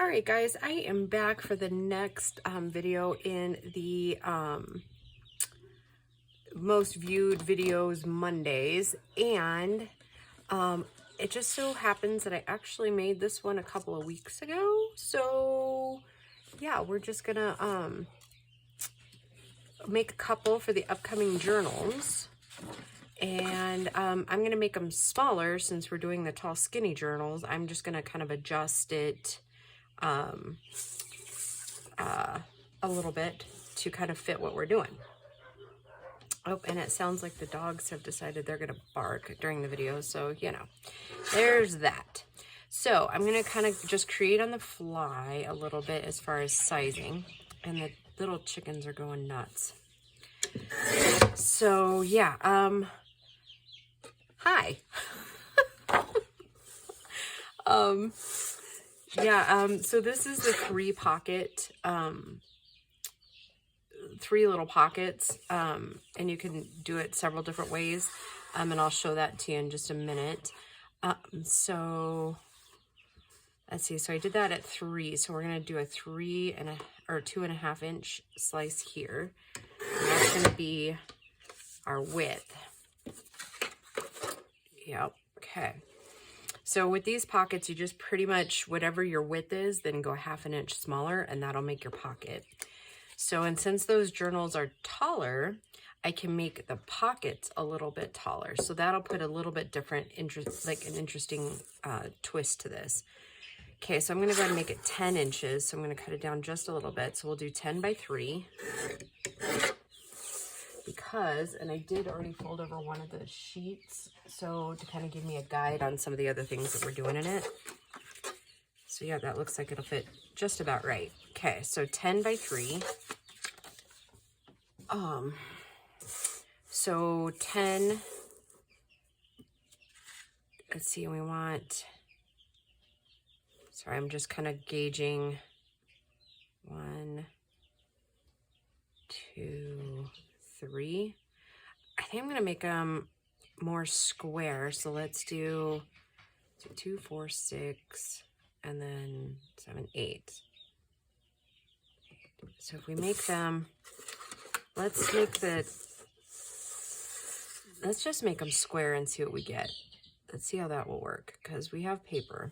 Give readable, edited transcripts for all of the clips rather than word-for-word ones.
All right, guys, I am back for the next video in the most viewed videos Mondays, and it just so happens that I actually made this one a couple of weeks ago. So yeah, we're just gonna make a couple for the upcoming journals. And I'm going to make them smaller since we're doing the tall skinny journals. I'm just going to kind of adjust it a little bit to kind of fit what we're doing. Oh, and it sounds like the dogs have decided they're going to bark during the video. So, you know, there's that. So I'm going to kind of just create on the fly a little bit as far as sizing. And the little chickens are going nuts. So, yeah, hi. So this is the three little pockets, and you can do it several different ways, and I'll show that to you in just a minute. So let's see, so I did that at 3, so we're going to do a 2.5 inch slice here, and that's going to be our width. Yep. Okay. So with these pockets, you just pretty much, whatever your width is, then go 1/2 inch smaller, and that'll make your pocket. So, and since those journals are taller, I can make the pockets a little bit taller. So that'll put a little bit different, an interesting twist to this. Okay, so I'm going to go ahead and make it 10 inches. So I'm going to cut it down just a little bit. So we'll do 10 by 3. Because, and I did already fold over one of the sheets, so to kind of give me a guide on some of the other things that we're doing in it. So yeah, that looks like it'll fit just about right. Okay, so 10 by 3. So 10, let's see, we want, sorry, I'm just kind of gauging 1, 2, 3. I think I'm going to make them more square. So let's do 2, 4, 6, and then 7, 8. So if we make them, let's just make them square and see what we get. Let's see how that will work, because we have paper.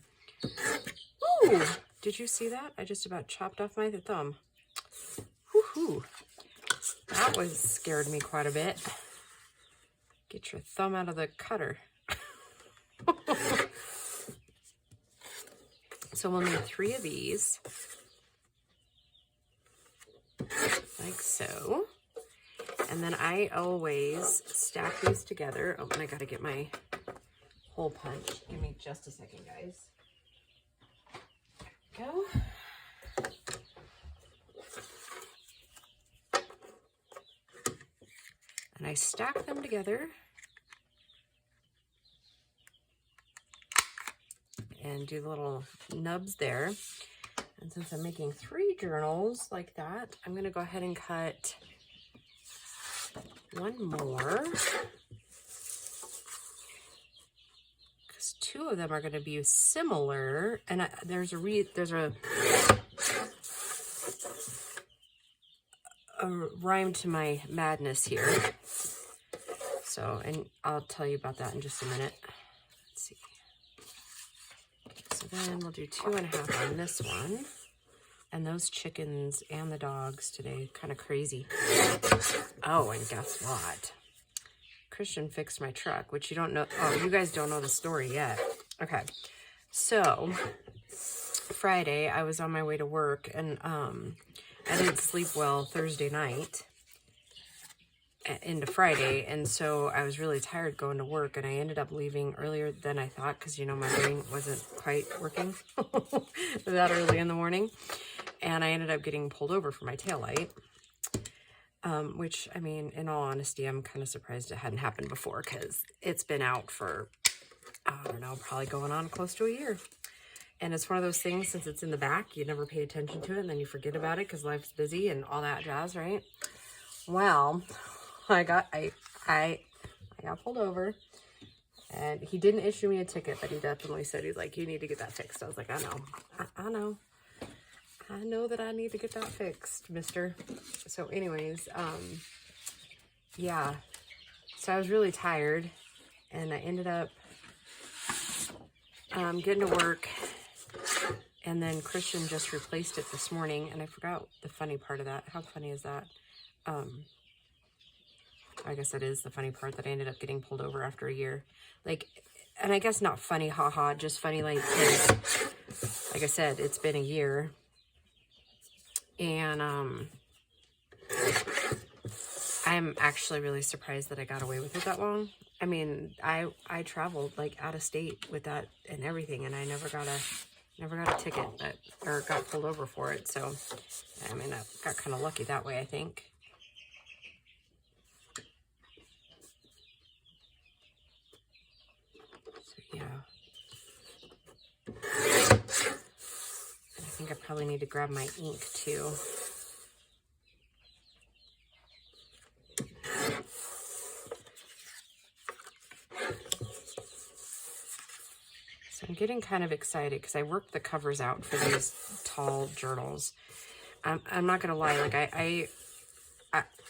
Ooh, did you see that? I just about chopped off my thumb. Woohoo! That scared me quite a bit. Get your thumb out of the cutter. So we'll need 3 of these, like so. And then I always stack these together. Oh, and I gotta get my hole punch. Give me just a second, guys. There we go. And I stack them together and do the little nubs there. And since I'm making 3 journals like that, I'm going to go ahead and cut one more, because 2 of them are going to be similar. And there's a rhyme to my madness here. So, and I'll tell you about that in just a minute. Let's see. So then we'll do 2.5 on this one. And those chickens and the dogs today, kind of crazy. Oh, and guess what? Christian fixed my truck, which you don't know. Oh, you guys don't know the story yet. Okay. So Friday, I was on my way to work, and I didn't sleep well Thursday night into Friday, and so I was really tired going to work, and I ended up leaving earlier than I thought, because, you know, my brain wasn't quite working that early in the morning, and I ended up getting pulled over for my taillight, which, I mean, in all honesty, I'm kind of surprised it hadn't happened before, because it's been out for, I don't know, probably going on close to a year. And it's one of those things, since it's in the back, you never pay attention to it, and then you forget about it because life's busy and all that jazz, right? Well, I got pulled over, and he didn't issue me a ticket, but he definitely said, he's like, you need to get that fixed. I was like, I know. I know that I need to get that fixed, mister. So anyways, yeah. So I was really tired, and I ended up getting to work, and then Christian just replaced it this morning, and I forgot the funny part of that. How funny is that? I guess that is the funny part, that I ended up getting pulled over after a year. Like, and I guess not funny, haha, just funny, like I said, it's been a year. And I'm actually really surprised that I got away with it that long. I mean, I traveled like out of state with that and everything, and I never got a ticket or got pulled over for it. So, I mean, I got kind of lucky that way, I think. So, yeah. I think I probably need to grab my ink too. So I'm getting kind of excited because I worked the covers out for these tall journals. I'm not gonna lie, like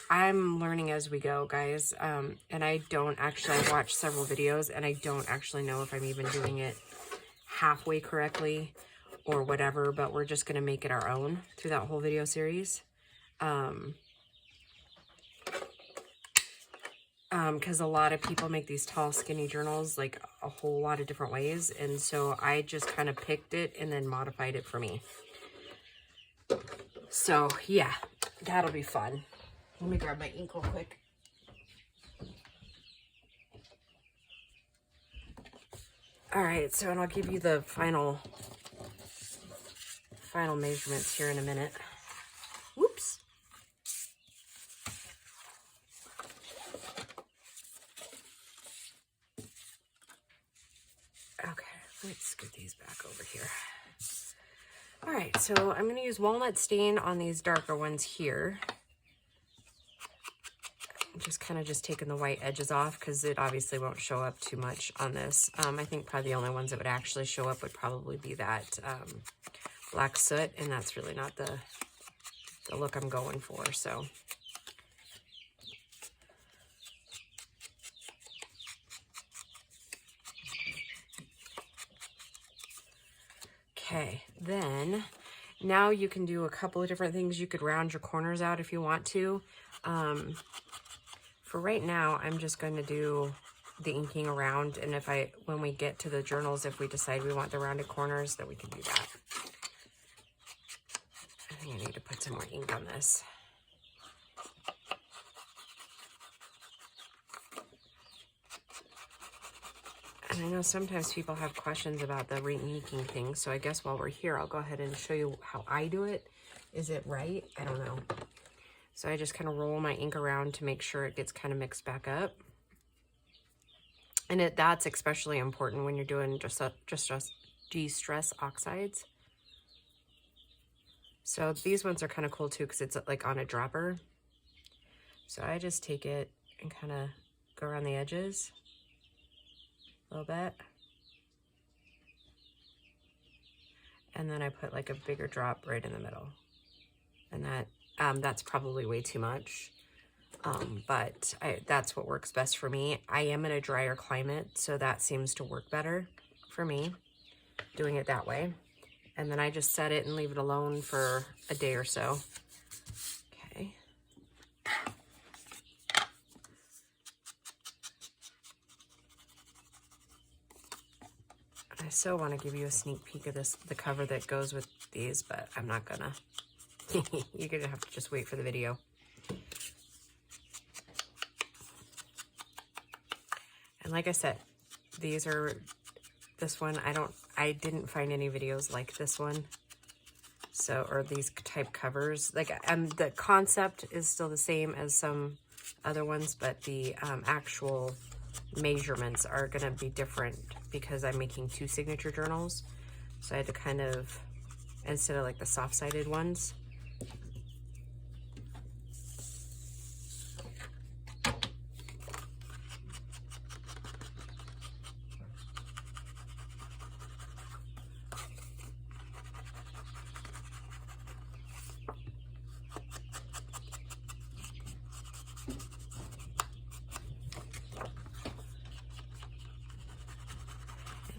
I'm learning as we go, guys. And I don't actually, I've watched several videos and I don't actually know if I'm even doing it halfway correctly or whatever, but we're just gonna make it our own through that whole video series. Because a lot of people make these tall, skinny journals like a whole lot of different ways. And so I just kind of picked it and then modified it for me. So yeah, that'll be fun. Let me grab my ink real quick. All right, so and I'll give you the final measurements here in a minute. Whoops. Okay, let's scoot these back over here. All right, so I'm going to use walnut stain on these darker ones here. I'm just kind of taking the white edges off because it obviously won't show up too much on this. I think probably the only ones that would actually show up would probably be that black soot, and that's really not the look I'm going for, so. Okay, then now you can do a couple of different things. You could round your corners out if you want to. For right now, I'm just going to do the inking around, and when we get to the journals, if we decide we want the rounded corners, then we can do that. I think I need to put some more ink on this. And I know sometimes people have questions about the re-inking thing, so I guess while we're here, I'll go ahead and show you how I do it. Is it right? I don't know. So I just kind of roll my ink around to make sure it gets kind of mixed back up. And that's especially important when you're doing de-stress oxides. So these ones are kind of cool too because it's like on a dropper. So I just take it and kind of go around the edges a little bit. And then I put like a bigger drop right in the middle. And that's probably way too much. But that's what works best for me. I am in a drier climate, so that seems to work better for me, doing it that way. And then I just set it and leave it alone for a day or so. Okay. I so want to give you a sneak peek of the cover that goes with these, but I'm not gonna. You're gonna have to just wait for the video. And like I said, this one, I didn't find any videos like this one. So, or these type covers. Like, the concept is still the same as some other ones, but the actual measurements are gonna be different because I'm making 2 signature journals. So I had to kind of, instead of like the soft-sided ones,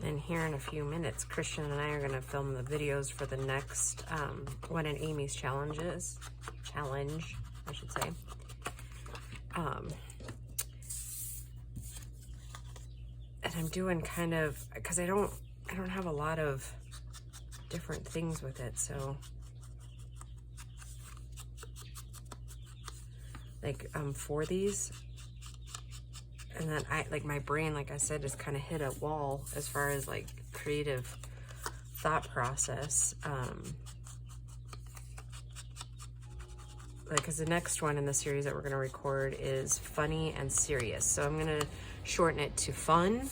then here in a few minutes, Christian and I are going to film the videos for the next one in Amy's challenge, I should say. And I'm doing kind of, because I don't have a lot of different things with it, so like for these, and then my brain, like I said, just kind of hit a wall as far as like creative thought process. Like, because the next one in the series that we're going to record is funny and serious, so I'm going to shorten it to fun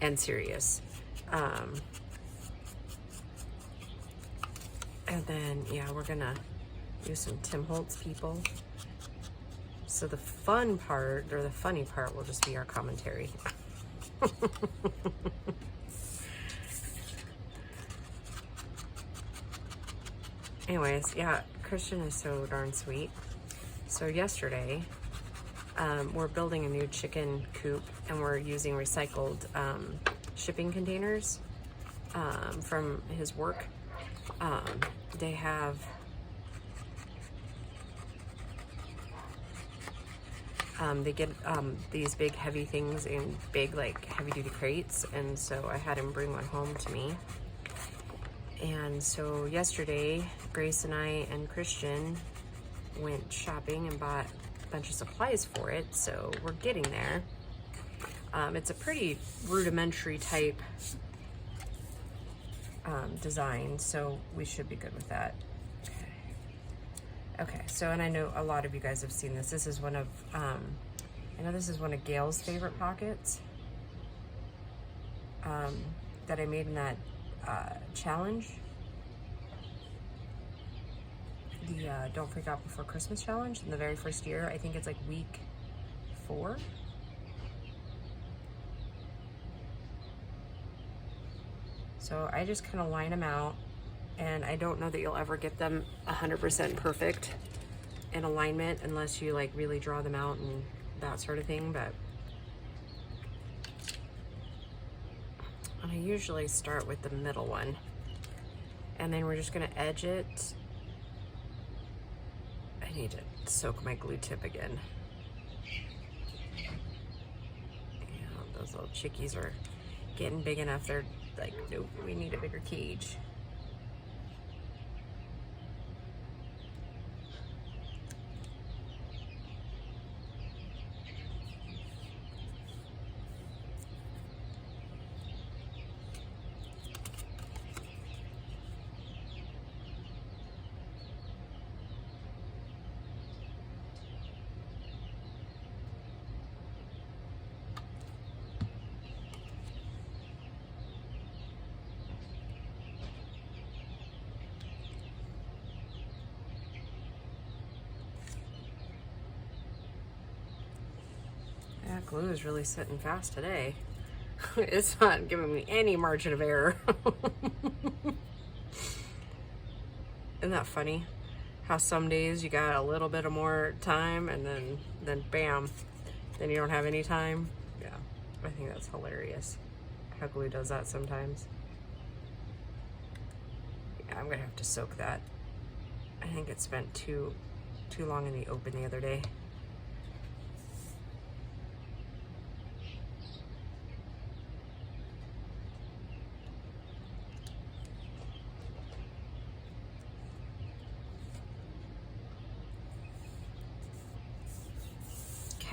and serious. And then, yeah, we're going to use some Tim Holtz people. So the fun part, or the funny part, will just be our commentary. Anyways, yeah, Christian is so darn sweet. So yesterday, we're building a new chicken coop, and we're using recycled shipping containers from his work. They have they get these big heavy things in big, like, heavy duty crates, and so I had him bring one home to me. And so yesterday, Grace and I and Christian went shopping and bought a bunch of supplies for it, so we're getting there. It's a pretty rudimentary type design, so we should be good with that. Okay, so, and I know a lot of you guys have seen this. This is one of, I know this is one of Gail's favorite pockets that I made in that challenge. The Don't Freak Out Before Christmas challenge in the very first year. I think it's like week 4. So I just kind of line them out, and I don't know that you'll ever get them 100% perfect in alignment unless you like really draw them out and that sort of thing, but I usually start with the middle one, and then we're just gonna edge it. I need to soak my glue tip again. Yeah, those little chickies are getting big enough. They're like, nope, we need a bigger cage. That glue is really sitting fast today. It's not giving me any margin of error. Isn't that funny? How some days you got a little bit of more time, and then bam, then you don't have any time. Yeah, I think that's hilarious how glue does that sometimes. Yeah, I'm gonna have to soak that. I think it spent too long in the open the other day.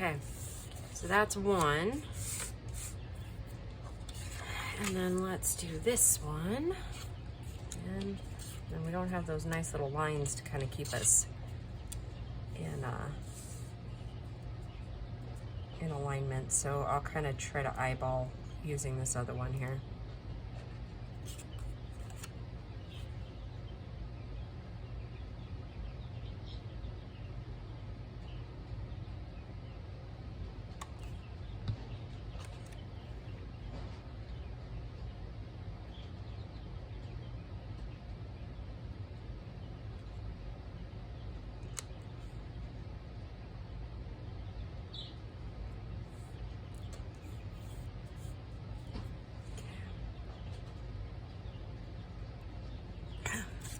Okay, so that's one. And then let's do this one. And then we don't have those nice little lines to kind of keep us in alignment. So I'll kind of try to eyeball using this other one here.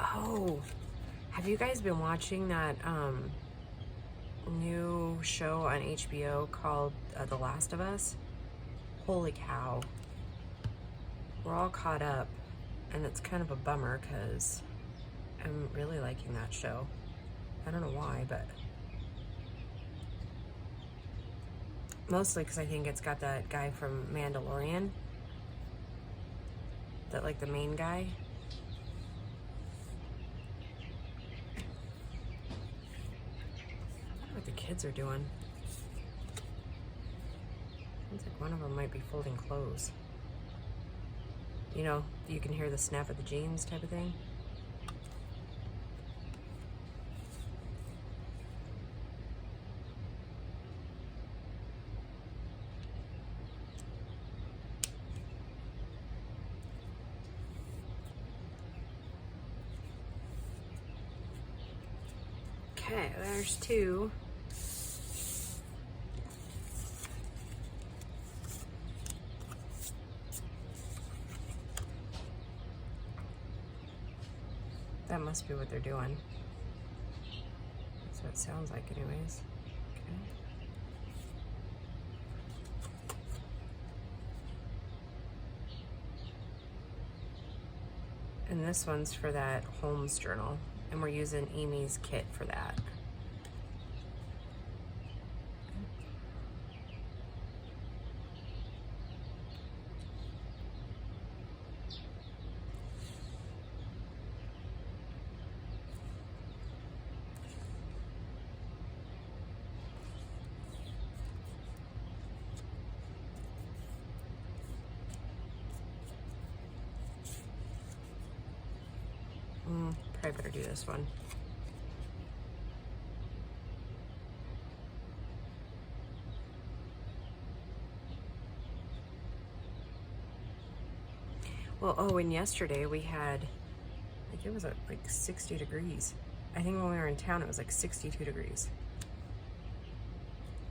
Oh, have you guys been watching that new show on HBO called The Last of Us? Holy cow. We're all caught up, and it's kind of a bummer because I'm really liking that show. I don't know why, but mostly because I think it's got that guy from Mandalorian, that like the main guy. I wonder what the kids are doing. Seems like one of them might be folding clothes. You know, you can hear the snap of the jeans type of thing. Okay, there's two. That must be what they're doing. That's what it sounds like anyways. Okay. And this one's for that Holmes journal. And we're using Amy's kit for that. Probably better do this one. Well, oh, and yesterday we had, like, it was at like 60 degrees. I think when we were in town, it was like 62 degrees.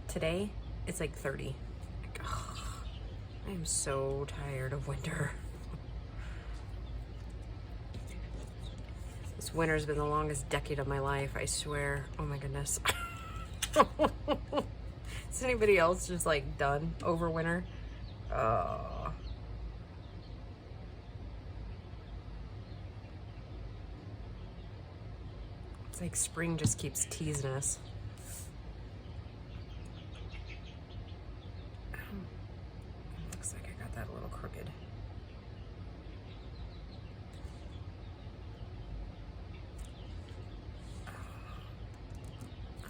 Today, it's like 30. Like, ugh, I am so tired of winter. This winter's been the longest decade of my life, I swear. Oh my goodness. Is anybody else just like done over winter? It's like spring just keeps teasing us. Looks like I got that a little crooked.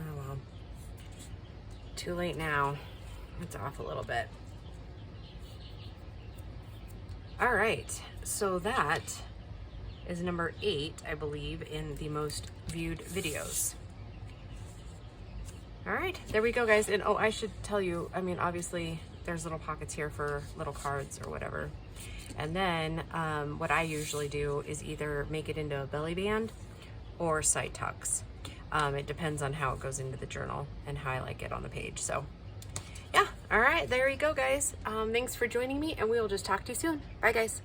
Oh well. Too late now. It's off a little bit. All right, so that is number 8, I believe, in the most viewed videos. All right, there we go, guys. And oh, I should tell you, I mean, obviously there's little pockets here for little cards or whatever. And then what I usually do is either make it into a belly band or side tucks. It depends on how it goes into the journal and how I like it on the page. So yeah, all right, there you go, guys. Thanks for joining me, and we will just talk to you soon. Bye, guys.